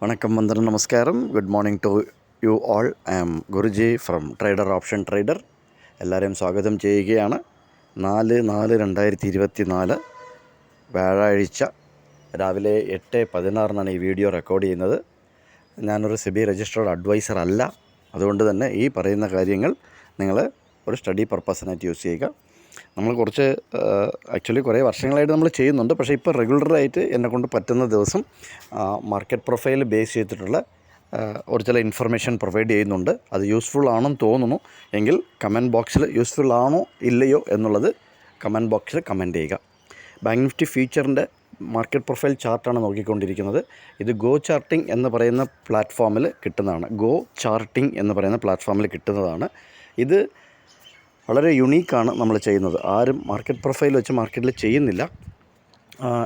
വണക്കം വന്ദനം നമസ്കാരം. Good morning to you all. I am Guruji from trader option trader. എല്ലാവരെയും സ്വാഗതം ചെയ്യുകയാണ്. 4/4/2024 വ്യാഴാഴ്ച രാവിലെ 8:16 ഈ വീഡിയോ റെക്കോർഡ് ചെയ്യുന്നത്. ഞാനൊരു സെബി രജിസ്റ്റേർഡ് അഡ്വൈസർ അല്ല. അതുകൊണ്ട് തന്നെ ഈ പറയുന്ന കാര്യങ്ങൾ നിങ്ങൾ ഒരു സ്റ്റഡി പർപ്പസിനായിട്ട് യൂസ് ചെയ്യുക. നമ്മൾ ആക്ച്വലി കുറേ വർഷങ്ങളായിട്ട് നമ്മൾ ചെയ്യുന്നുണ്ട്. പക്ഷേ ഇപ്പോൾ റെഗുലറായിട്ട് എന്നെക്കൊണ്ട് പറ്റുന്ന ദിവസം മാർക്കറ്റ് പ്രൊഫൈൽ ബേസ് ചെയ്തിട്ടുള്ള ചില ഇൻഫർമേഷൻ പ്രൊവൈഡ് ചെയ്യുന്നുണ്ട്. അത് യൂസ്ഫുൾ ആണെന്ന് തോന്നുന്നു എങ്കിൽ കമൻറ്റ് ബോക്സിൽ യൂസ്ഫുൾ ആണോ ഇല്ലയോ എന്നുള്ളത് കമൻറ്റ് ബോക്സിൽ കമൻറ്റ് ചെയ്യുക. ബാങ്ക് നിഫ്റ്റി ഫ്യൂച്ചറിൻ്റെ മാർക്കറ്റ് പ്രൊഫൈൽ ചാർട്ടാണ് നോക്കിക്കൊണ്ടിരിക്കുന്നത്. ഇത് ഗോ ചാർട്ടിംഗ് എന്ന് പറയുന്ന പ്ലാറ്റ്ഫോമിൽ കിട്ടുന്നതാണ്. ഇത് വളരെ യുണീക്കാണ് നമ്മൾ ചെയ്യുന്നത്. ആരും മാർക്കറ്റ് പ്രൊഫൈൽ വെച്ച് മാർക്കറ്റിൽ ചെയ്യുന്നില്ല.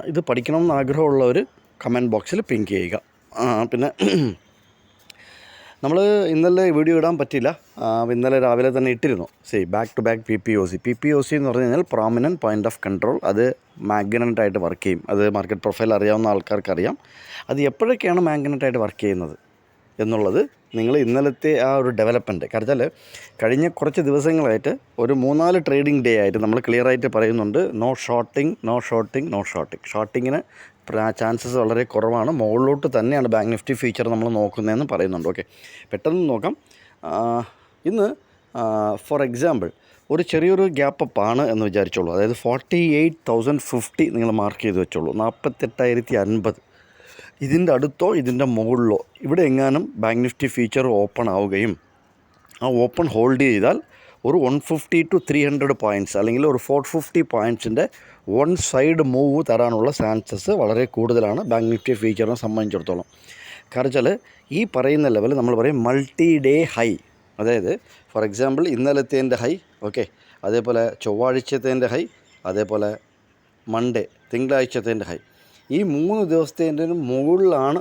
ഇത് പഠിക്കണമെന്ന് ആഗ്രഹമുള്ളവർ കമൻറ്റ് ബോക്സിൽ പിങ്ക് ചെയ്യുക. പിന്നെ നമ്മൾ ഇന്നലെ വീഡിയോ ഇടാൻ പറ്റില്ല. ഇന്നലെ രാവിലെ തന്നെ ഇട്ടിരുന്നു. ബാക്ക് ടു ബാക്ക് PPOC എന്ന് പറഞ്ഞു കഴിഞ്ഞാൽ പ്രോമിനൻറ്റ് പോയിൻ്റ് ഓഫ് കൺട്രോൾ. അത് മാഗ്നറ്റായിട്ട് വർക്ക് ചെയ്യും. അത് മാർക്കറ്റ് പ്രൊഫൈൽ അറിയാവുന്ന ആൾക്കാർക്കറിയാം. അത് എപ്പോഴൊക്കെയാണ് മാഗ്നറ്റായിട്ട് വർക്ക് ചെയ്യുന്നത് എന്നുള്ളത് നിങ്ങൾ ഇന്നലത്തെ ആ ഒരു ഡെവലപ്മെൻറ്റ് കാരണം കഴിഞ്ഞ കുറച്ച് ദിവസങ്ങളായിട്ട് ഒരു 3-4 ട്രേഡിംഗ് ഡേ ആയിട്ട് നമ്മൾ ക്ലിയറായിട്ട് പറയുന്നുണ്ട്. No shorting. ഷോർട്ടിങ്ങിന് ചാൻസസ് വളരെ കുറവാണ്. മുകളിലോട്ട് തന്നെയാണ് ബാങ്ക് നിഫ്റ്റി ഫ്യൂച്ചർ നമ്മൾ നോക്കുന്നതെന്ന് പറയുന്നുണ്ട്. ഓക്കെ, പെട്ടെന്ന് നോക്കാം. ഇന്ന് ഫോർ എക്സാമ്പിൾ ഒരു ചെറിയൊരു ഗ്യാപ്പ് അപ്പ് ആണ് എന്ന് വിചാരിച്ചോളൂ. അതായത് 48,050 നിങ്ങൾ മാർക്ക് ചെയ്ത് വെച്ചോളൂ. 48,050 ഇതിൻ്റെ അടുത്തോ ഇതിൻ്റെ മുകളിലോ ഇവിടെ എങ്ങാനും ബാങ്ക് നിഫ്റ്റി ഫ്യൂച്ചർ ഓപ്പൺ ആവുകയും ആ ഓപ്പൺ ഹോൾഡ് ചെയ്താൽ ഒരു 150 to 300 പോയിൻറ്റ്സ് അല്ലെങ്കിൽ ഒരു 450 പോയിൻറ്റ്സിൻ്റെ വൺ സൈഡ് മൂവ് തരാനുള്ള ചാൻസസ് വളരെ കൂടുതലാണ് ബാങ്ക് നിഫ്റ്റി ഫ്യൂച്ചറിനെ സംബന്ധിച്ചിടത്തോളം. കാരണം വെച്ചാൽ ഈ പറയുന്ന ലെവൽ നമ്മൾ പറയും മൾട്ടി ഡേ ഹൈ. അതായത് ഫോർ എക്സാമ്പിൾ ഇന്നലത്തേൻ്റെ ഹൈ, ഓക്കെ, അതേപോലെ ചൊവ്വാഴ്ചത്തേൻ്റെ ഹൈ, അതേപോലെ മൺഡേ തിങ്കളാഴ്ചത്തേൻ്റെ ഹൈ. ഈ 3 ദിവസത്തേൻ്റെ മുകളിലാണ്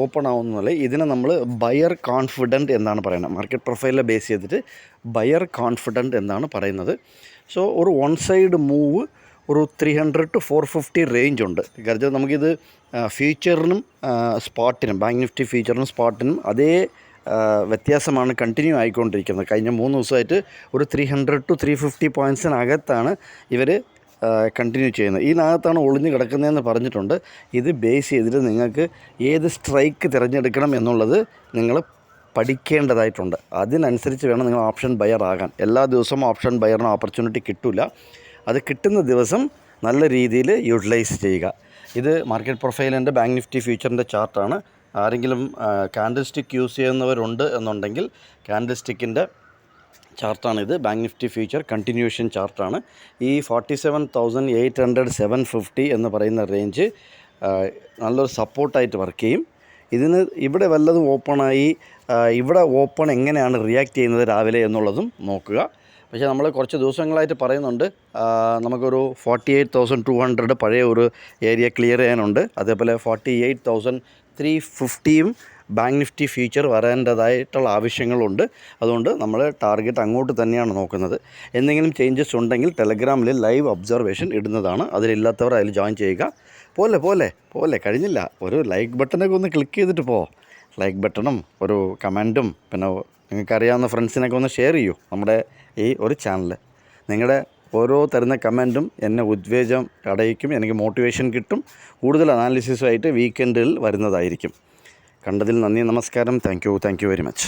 ഓപ്പൺ ആവുന്നതല്ലേ. ഇതിനെ നമ്മൾ ബയർ കോൺഫിഡൻറ്റ് എന്നാണ് പറയുന്നത്. മാർക്കറ്റ് പ്രൊഫൈലിനെ ബേസ് ചെയ്തിട്ട് ബയർ കോൺഫിഡൻറ്റ് എന്നാണ് പറയുന്നത്. സോ ഒരു വൺ സൈഡ് മൂവ് ഒരു 300 to 450 റേഞ്ച് ഉണ്ട്. കാരണം നമുക്കിത് ഫ്യൂച്ചറിനും സ്പോട്ടിനും ബാങ്ക് നിഫ്റ്റി ഫ്യൂച്ചറിനും സ്പോട്ടിനും അതേ വ്യത്യാസമാണ് കണ്ടിന്യൂ ആയിക്കൊണ്ടിരിക്കുന്നത്. കഴിഞ്ഞ 3 ദിവസമായിട്ട് ഒരു 300 to 350 പോയിൻറ്റ്സിനകത്താണ് ഇവർ കണ്ടിന്യൂ ചെയ്യുന്നത്. ഇതിനകത്താണ് ഒളിഞ്ഞ് കിടക്കുന്നതെന്ന് പറഞ്ഞിട്ടുണ്ട്. ഇത് ബേസ് ചെയ്തിട്ട് നിങ്ങൾക്ക് ഏത് സ്ട്രൈക്ക് തിരഞ്ഞെടുക്കണം എന്നുള്ളത് നിങ്ങൾ പഠിക്കേണ്ടതായിട്ടുണ്ട്. അതിനനുസരിച്ച് വേണം നിങ്ങൾ ഓപ്ഷൻ ബയർ ആകാൻ. എല്ലാ ദിവസവും ഓപ്ഷൻ ബയറിന് ഓപ്പർച്യൂണിറ്റി കിട്ടില്ല. അത് കിട്ടുന്ന ദിവസം നല്ല രീതിയിൽ യൂട്ടിലൈസ് ചെയ്യുക. ഇത് മാർക്കറ്റ് പ്രൊഫൈലിൻ്റെ ബാങ്ക് നിഫ്റ്റി ഫ്യൂച്ചറിൻ്റെ ചാർട്ടാണ്. ആരെങ്കിലും കാൻഡിൽ സ്റ്റിക്ക് യൂസ് ചെയ്യുന്നവരുണ്ട് എന്നുണ്ടെങ്കിൽ കാൻഡിൽ സ്റ്റിക്കിൻ്റെ ചാർട്ടാണിത്. ബാങ്ക് നിഫ്റ്റി ഫ്യൂച്ചർ കണ്ടിന്യൂഷൻ ചാർട്ടാണ്. ഈ 47,800 750 എന്ന് പറയുന്ന റേഞ്ച് നല്ലൊരു സപ്പോർട്ടായിട്ട് വർക്ക് ചെയ്യും. ഇതിന് ഇവിടെ വല്ലതും ഓപ്പണായി ഇവിടെ ഓപ്പൺ എങ്ങനെയാണ് റിയാക്ട് ചെയ്യുന്നത് രാവിലെ എന്നുള്ളതും നോക്കുക. പക്ഷേ നമ്മൾ കുറച്ച് ദിവസങ്ങളായിട്ട് പറയുന്നുണ്ട് നമുക്കൊരു 48,200 പഴയ ഒരു ഏരിയ ക്ലിയർ ചെയ്യാനുണ്ട്. അതേപോലെ 48,350 ബാങ്ക് നിഫ്റ്റി ഫ്യൂച്ചർ വരേണ്ടതായിട്ടുള്ള ആവശ്യങ്ങളുണ്ട്. അതുകൊണ്ട് നമ്മൾ ടാർഗറ്റ് അങ്ങോട്ട് തന്നെയാണ് നോക്കുന്നത്. എന്തെങ്കിലും ചേഞ്ചസ് ഉണ്ടെങ്കിൽ ടെലഗ്രാമിൽ ലൈവ് ഒബ്സർവേഷൻ ഇടുന്നതാണ്. അതിലില്ലാത്തവർ അതിൽ ജോയിൻ ചെയ്യുക. പോലെ കഴിഞ്ഞില്ല. ഒരു ലൈക്ക് ബട്ടനൊക്കെ ഒന്ന് ക്ലിക്ക് ചെയ്തിട്ട് ലൈക്ക് ബട്ടണും ഒരു കമൻറ്റും പിന്നെ നിങ്ങൾക്കറിയാവുന്ന ഫ്രണ്ട്സിനൊക്കെ ഒന്ന് ഷെയർ ചെയ്യൂ നമ്മുടെ ഈ ഒരു ചാനൽ. നിങ്ങളുടെ ഓരോ തരുന്ന കമൻറ്റും എന്നെ ഉദ്വേഗം അടയിക്കും. എനിക്ക് മോട്ടിവേഷൻ കിട്ടും. കൂടുതൽ അനാലിസിസുമായിട്ട് വീക്കെൻഡിൽ വരുന്നതായിരിക്കും. കണ്ടതിൽ നന്ദി, നമസ്കാരം. Thank you very much.